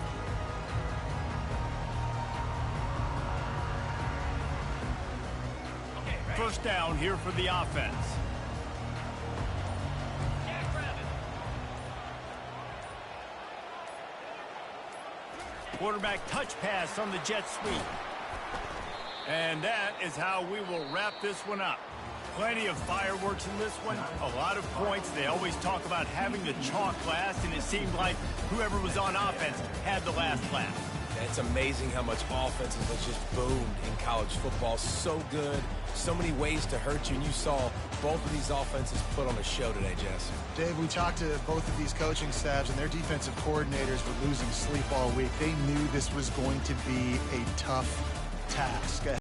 First down here for the offense. Quarterback touch pass on the jet sweep. And that is how we will wrap this one up. Plenty of fireworks in this one, a lot of points. They always talk about having the chalk last, and it seemed like whoever was on offense had the last laugh. It's amazing how much offenses have just boomed in college football. So good, so many ways to hurt you, and you saw both of these offenses put on a show today, Jess. Dave, we talked to both of these coaching staffs, and their defensive coordinators were losing sleep all week. They knew this was going to be a tough task.